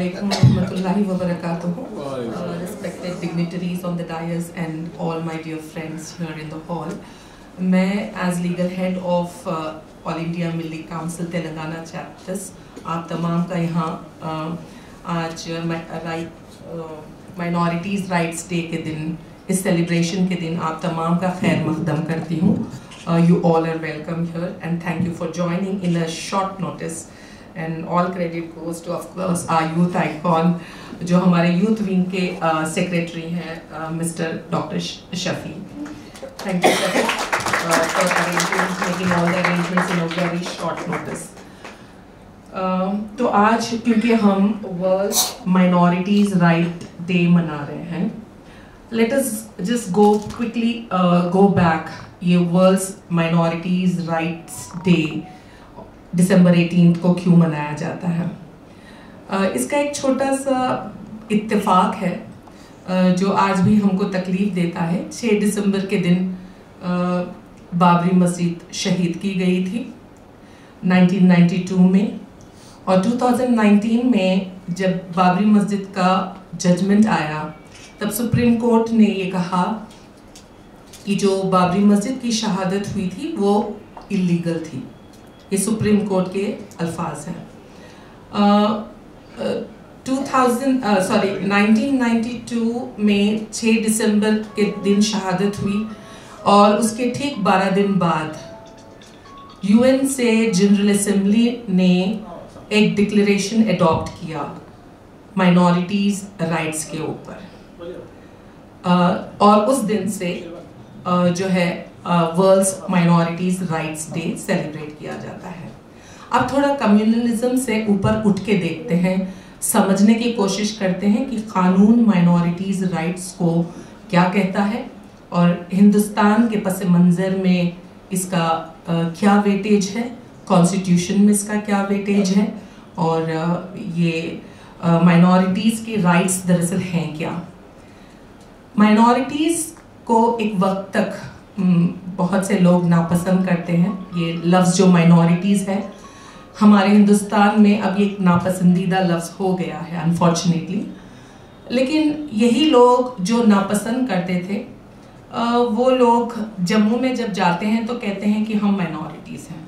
Assalamualaikum warahmatullahi wabarakatuh. Respected dignitaries on the dais and all my dear friends here in the hall. मैं as legal head of All India Milli Council Telangana chapters आप तमाम का यहाँ आज minorities rights day के दिन, इस celebration के दिन आप तमाम का खैर मक़दम करती हूँ. You all are welcome here and thank you for joining in a short notice. And all credit goes to, of course, our youth icon, जो हमारे youth wing के secretary हैं, Mr. Dr. Shafi. Thank you, Shafi, for making all the arrangements in a very short notice. तो आज क्योंकि हम World Minorities Right Day मना रहे हैं, let us just go quickly go back. ये World Minorities Rights Day दिसंबर 18 को क्यों मनाया जाता है? इसका एक छोटा सा इत्तेफाक है जो आज भी हमको तकलीफ देता है. 6 दिसंबर के दिन बाबरी मस्जिद शहीद की गई थी 1992 में, और 2019 में जब बाबरी मस्जिद का जजमेंट आया तब सुप्रीम कोर्ट ने ये कहा कि जो बाबरी मस्जिद की शहादत हुई थी वो इलीगल थी. ये सुप्रीम कोर्ट के अल्फाज हैं. 1992 में 6 दिसंबर के दिन शहादत हुई और उसके ठीक 12 दिन बाद यूएन से जनरल असेंबली ने एक डिक्लेरेशन अडॉप्ट किया माइनॉरिटीज राइट्स के ऊपर, और उस दिन से जो है world minorities rights day celebrate किया जाता है. अब थोड़ा कम्युनलिज्म से ऊपर उठ के देखते हैं, समझने की कोशिश करते हैं कि कानून माइनॉरिटीज राइट्स को क्या कहता है और हिंदुस्तान के पस मंज़र में इसका क्या वेटेज है, कॉन्स्टिट्यूशन में इसका क्या वेटेज है, और ये माइनॉरिटीज़ के राइट्स दरअसल हैं क्या. माइनॉरिटीज़ को एक वक्त तक बहुत से लोग नापसंद करते हैं. ये लफ्ज़ जो माइनॉरिटीज़ है हमारे हिंदुस्तान में अब ये एक नापसंदीदा लफ्ज़ हो गया है अनफॉर्चुनेटली. लेकिन यही लोग जो नापसंद करते थे वो लोग जम्मू में जब जाते हैं तो कहते हैं कि हम माइनॉरिटीज़ हैं.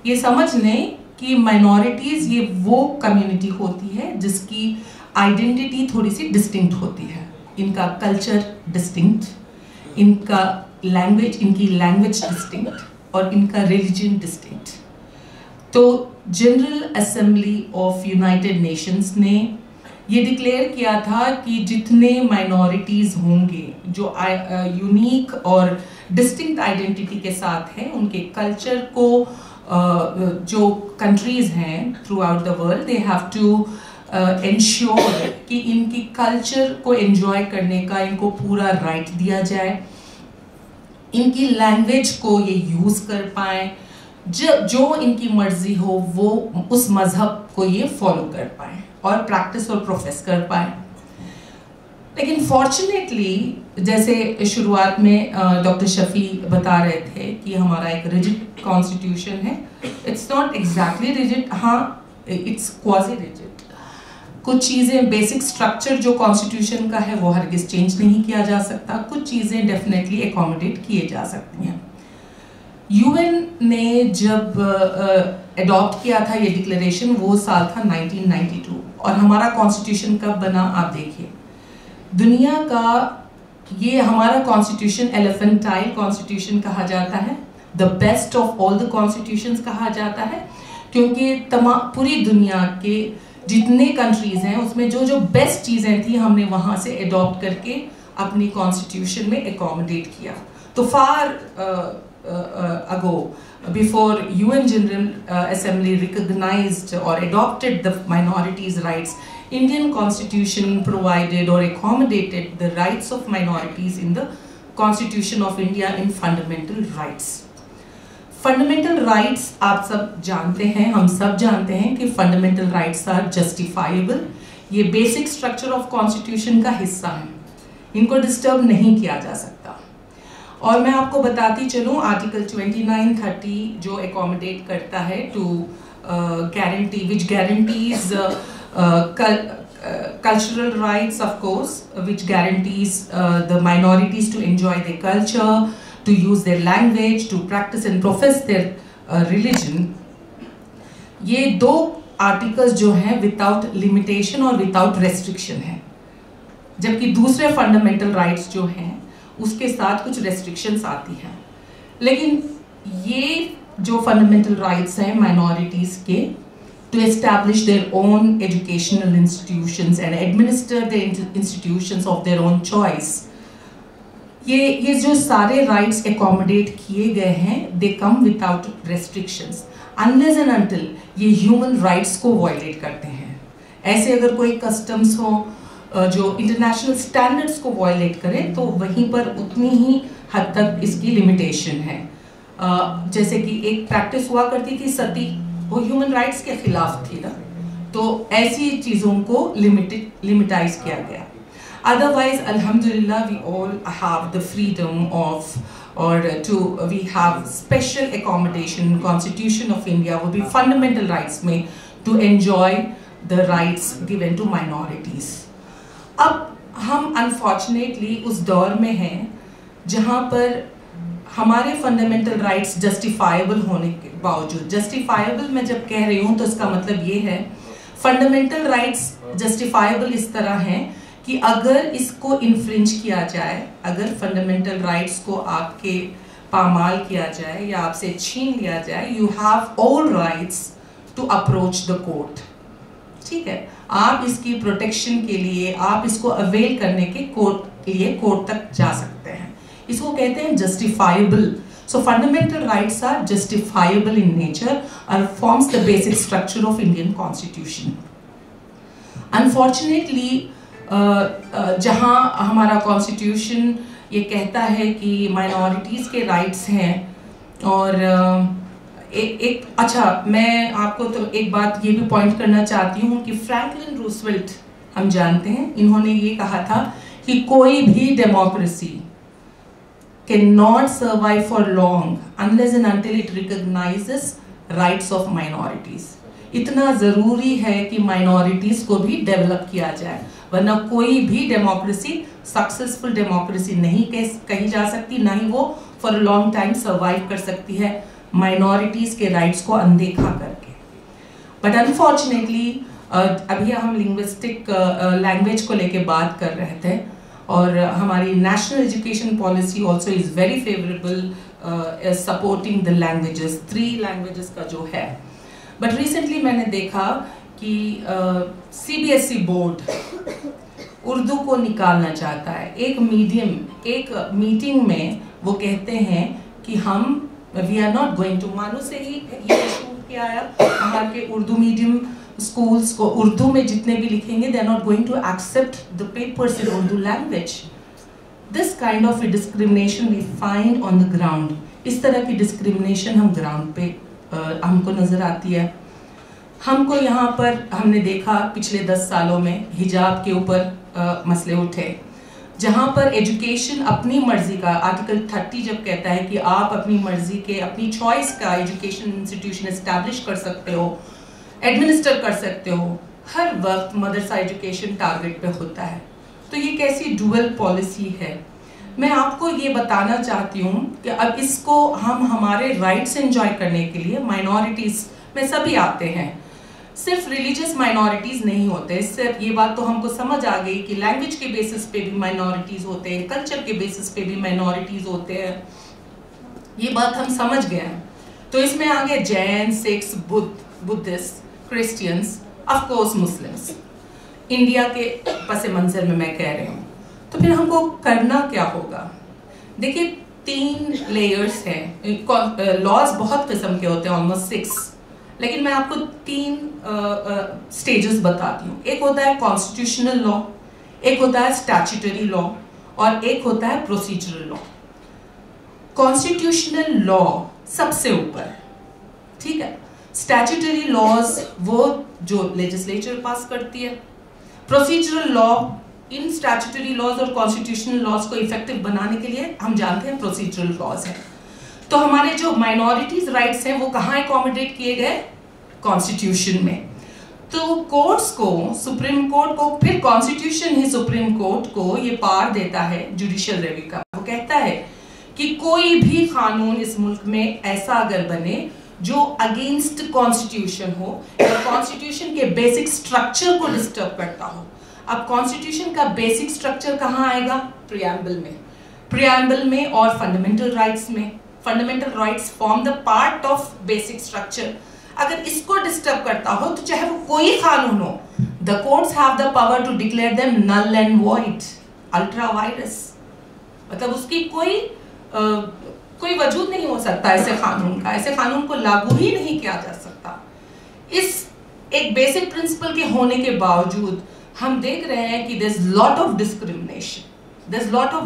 ये समझ लें कि माइनॉरिटीज़ ये वो कम्युनिटी होती है जिसकी आइडेंटिटी थोड़ी सी डिस्टिंक्ट होती है. इनका कल्चर डिस्टिंक्ट, इनका लैंग्वेज, इनकी लैंग्वेज डिस्टिंक्ट और इनका रिलीजन डिस्टिंक्ट. तो general assembly of United Nations ने ये डिक्लेयर किया था कि जितने माइनॉरिटीज़ होंगे जो यूनिक और डिस्टिंक्ट आइडेंटिटी के साथ हैं, उनके कल्चर को जो कंट्रीज़ हैं throughout the world, they have to ensure कि इनकी कल्चर को एंजॉय करने का इनको पूरा राइट दिया जाए, इनकी लैंग्वेज को ये यूज़ कर पाएँ, जो इनकी मर्जी हो वो उस मज़हब को ये फॉलो कर पाएँ और प्रैक्टिस और प्रोफेस कर पाएँ. लेकिन फॉर्चुनेटली जैसे शुरुआत में डॉक्टर शफ़ी बता रहे थे कि हमारा एक रिजिड कॉन्स्टिट्यूशन है. इट्स नॉट एग्जैक्टली रिजिड, हाँ इट्स क्वाजी रिजिड. कुछ चीज़ें, बेसिक स्ट्रक्चर जो कॉन्स्टिट्यूशन का है वो हरगिज़ चेंज नहीं किया जा सकता. कुछ चीज़ें डेफिनेटली एकोमोडेट किए जा सकती हैं. यूएन ने जब अडॉप्ट किया था ये डिक्लेरेशन, वो साल था 1992, और हमारा कॉन्स्टिट्यूशन कब बना आप देखिए. दुनिया का ये हमारा कॉन्स्टिट्यूशन एलिफेंटाइल कॉन्स्टिट्यूशन कहा जाता है, the best of all the constitutions कहा जाता है, क्योंकि पूरी दुनिया के जितने कंट्रीज़ हैं उसमें जो जो बेस्ट चीज़ें थी हमने वहाँ से अडॉप्ट करके अपनी कॉन्स्टिट्यूशन में एकोमोडेट किया. तो फार ago, before UN General Assembly recognized or adopted the minorities' rights, Indian Constitution provided or accommodated the rights of minorities in the Constitution of India in fundamental rights. Fundamental rights आप सब जानते हैं, हम सब जानते हैं कि fundamental rights are justifiable. ये basic structure of Constitution का हिस्सा हैं, इनको disturb नहीं किया जा सकता. और मैं आपको बताती चलूँ आर्टिकल 2930 जो एकोमोडेट करता है to guarantee, which guarantees cultural rights, of course, which guarantees the minorities to enjoy their culture, to use their language, to practice and profess their religion. ये दो आर्टिकल्स जो हैं विदाउट लिमिटेशन और without restriction है, जबकि दूसरे fundamental rights जो हैं उसके साथ कुछ रेस्ट्रिक्शंस आती हैं। लेकिन ये जो फंडामेंटल राइट्स हैं माइनॉरिटीज़ के, to establish their own educational institutions and administer the institutions of their own choice, ये जो सारे rights accommodate किए गए हैं, they come without restrictions unless and until ये human rights को violate करते हैं। ऐसे अगर कोई customs हो जो international standards को violate करे तो वहीं पर उतनी ही हद तक इसकी limitation है। जैसे कि एक practice हुआ करती थी सती, वो ह्यूमन राइट्स के खिलाफ थी ना, तो ऐसी चीज़ों को लिमिटाइज किया गया। अदरवाइज अल्हम्दुलिल्लाह we all have the freedom of और to we have special accommodation, constitution of India वो भी फंडामेंटल राइट्स में to enjoy the rights given to minorities. अब हम अनफॉर्चुनेटली उस दौर में हैं जहाँ पर हमारे फंडामेंटल राइट्स जस्टिफाइबल होने के बावजूद, जस्टिफाइबल मैं जब कह रही हूँ तो इसका मतलब ये है फंडामेंटल राइट्स जस्टिफाइबल इस तरह हैं कि अगर इसको इन्फ्रिंज किया जाए, अगर फंडामेंटल राइट्स को आपके पामाल किया जाए या आपसे छीन लिया जाए, you have all rights to approach the court. ठीक है, आप इसकी प्रोटेक्शन के लिए, आप इसको अवेल करने के कोर्ट तक जा सकते हैं। इसको कहते हैं justifiable. So fundamental rights are justifiable in nature and forms the basic structure of Indian Constitution. Unfortunately, जहाँ हमारा Constitution ये कहता है कि minorities के rights हैं और अच्छा मैं आपको तो एक बात ये भी पॉइंट करना चाहती हूँ कि फ्रैंकलिन रूजवेल्ट हम जानते हैं, इन्होंने ये कहा था कि कोई भी democracy cannot survive for long unless and until it recognizes rights of minorities. इतना ज़रूरी है कि minorities को भी डेवलप किया जाए, वरना कोई भी डेमोक्रेसी सक्सेसफुल डेमोक्रेसी नहीं कही जा सकती, ना ही वो फॉर लॉन्ग टाइम सर्वाइव कर सकती है minorities के राइट्स को अनदेखा करके। बट अनफॉर्चुनेटली अभी हम लिंग्विस्टिक लैंग्वेज को लेके बात कर रहे थे और हमारी national education policy also is very favourable supporting the languages, 3 languages का जो है। बट रिसेंटली मैंने देखा कि CBSE बोर्ड उर्दू को निकालना चाहता है। एक मीटिंग में वो कहते हैं कि हम we are not going to, मानो से ही ये इशू किया आया हमारे उर्दू मीडियम schools को उर्दू में जितने भी लिखेंगे they are not going to accept the papers in Urdu language. This kind of a discrimination we find on the ground. इस तरह की discrimination हम ground पे हमको नज़र आती है। हमको यहाँ पर हमने देखा पिछले 10 सालों में हिजाब के ऊपर मसले उठे, जहाँ पर एजुकेशन अपनी मर्जी का, आर्टिकल 30 जब कहता है कि आप अपनी मर्जी के, अपनी चॉइस का एजुकेशन इंस्टीट्यूशन एस्टैब्लिश कर सकते हो, एडमिनिस्टर कर सकते हो, हर वक्त मदरसा एजुकेशन टारगेट पे होता है। तो ये कैसी डुअल पॉलिसी है? मैं आपको ये बताना चाहती हूँ कि अब इसको हम हमारे राइट्स एंजॉय करने के लिए माइनॉरिटीज़ में सभी आते हैं, सिर्फ रिलीजियस माइनॉरिटीज़ नहीं होते। सिर्फ ये बात तो हमको समझ आ गई कि लैंग्वेज के बेसिस पे भी माइनॉरिटीज़ होते हैं, कल्चर के बेसिस पे भी माइनॉरिटीज़ होते हैं, ये बात हम समझ गए हैं। तो इसमें आ गए Jain, Sikhs, Buddhist, Christians, of course Muslims, India के पस मंजर में मैं कह रही हूँ। तो फिर हमको करना क्या होगा? देखिए 3 लेयर्स हैं। लॉज बहुत किस्म के होते हैं, ऑलमोस्ट 6, लेकिन मैं आपको 3 स्टेजेस बताती हूँ। एक होता है कॉन्स्टिट्यूशनल लॉ, एक होता है स्टैट्यूटरी लॉ और एक होता है प्रोसीजरल लॉ। कॉन्स्टिट्यूशनल लॉ सबसे ऊपर, ठीक है। स्टैट्यूटरी लॉज वो जो लेजिस्लेचर पास करती है। प्रोसीजरल लॉ, इन स्टैट्यूटरी लॉज और कॉन्स्टिट्यूशनल लॉज को इफेक्टिव बनाने के लिए हम जानते हैं प्रोसीजरल लॉज है। तो हमारे जो माइनॉरिटीज राइट्स हैं वो कहाँ एकोमोडेट किए गए? कॉन्स्टिट्यूशन में। तो कोर्ट्स को, सुप्रीम कोर्ट को, फिर कॉन्स्टिट्यूशन ही सुप्रीम कोर्ट को ये पावर देता है जुडिशियल रिव्यू का। वो कहता है कि कोई भी कानून इस मुल्क में ऐसा अगर बने जो अगेंस्ट कॉन्स्टिट्यूशन हो या कॉन्स्टिट्यूशन के बेसिक स्ट्रक्चर को डिस्टर्ब करता हो। अब कॉन्स्टिट्यूशन का बेसिक स्ट्रक्चर कहाँ आएगा? प्रियम्बल में और फंडामेंटल राइट्स में। Fundamental rights form the part of basic structure. अगर इसको डिस्टर्ब करता हो तो चाहे वो कोई कानून हो, the courts have the power to declare them null and void, ultra vires. मतलब उसकी कोई वजूद नहीं हो सकता ऐसे कानून का, ऐसे कानून को लागू ही नहीं किया जा सकता। इस एक बेसिक प्रिंसिपल के होने के बावजूद हम देख रहे हैं कि there's lot of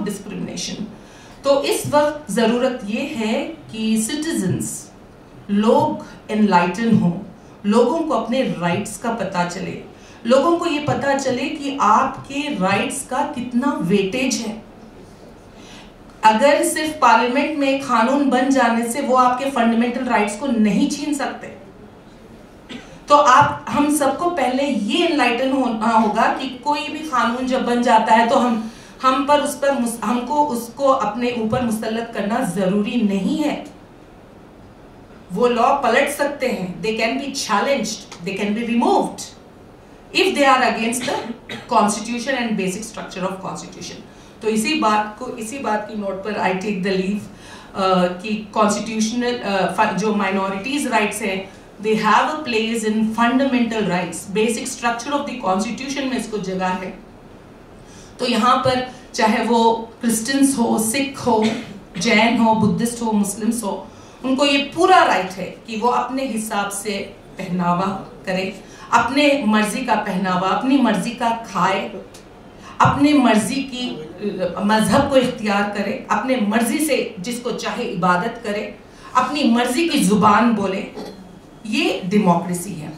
discrimination। तो इस वक्त जरूरत ये है कि सिटीजन्स, लोग एनलाइटन हो, लोगों को अपने राइट्स का पता चले, लोगों को ये पता चले कि आपके राइट्स का कितना वेटेज है। अगर सिर्फ पार्लियामेंट में कानून बन जाने से वो आपके फंडामेंटल राइट्स को नहीं छीन सकते, तो हम सबको पहले ये एनलाइटन होना होगा कि कोई भी कानून जब बन जाता है तो हमको उसको अपने ऊपर मुसल्लत करना जरूरी नहीं है। वो लॉ पलट सकते हैं, they can be challenged, they can be removed if they are against the constitution and basic structure of constitution. तो इसी बात की नोट पर आई टेक द लीव कि कॉन्स्टिट्यूशनल जो माइनॉरिटीज राइट्स हैं, they have a place in fundamental rights, basic structure of the constitution में इसको जगह है। तो यहाँ पर चाहे वो क्रिश्चियंस हो, सिख हो, जैन हो, बुद्धिस्ट हो, मुस्लिम्स हो, उनको ये पूरा राइट है कि वो अपने हिसाब से पहनावा करे, अपने मर्जी का पहनावा, अपनी मर्जी का खाए, अपने मर्जी की मजहब को इख्तियार करे, अपने मर्जी से जिसको चाहे इबादत करे, अपनी मर्जी की जुबान बोले। ये डेमोक्रेसी है।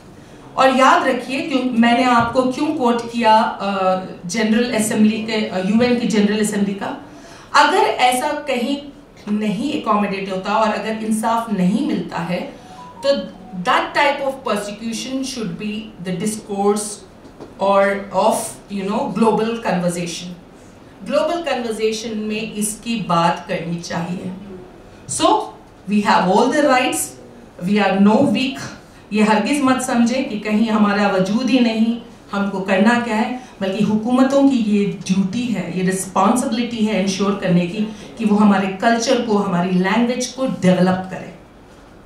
और याद रखिए, क्यों मैंने आपको क्यों कोट किया जनरल असेंबली के, यूएन की जनरल असेंबली का। अगर ऐसा कहीं नहीं एकोमोडेट होता और अगर इंसाफ नहीं मिलता है तो that type of prosecution should be the discourse और of global conversation. Global conversation में इसकी बात करनी चाहिए। So we have all the rights, we are no weak. ये हरगिज मत समझे कि कहीं हमारा वजूद ही नहीं, हमको करना क्या है, बल्कि हुकूमतों की ये ड्यूटी है, ये रिस्पॉन्सिबिलिटी है इंश्योर करने की कि वो हमारे कल्चर को, हमारी लैंग्वेज को डेवलप करें।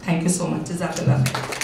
Thank you so much. जज़ाकल्लाह।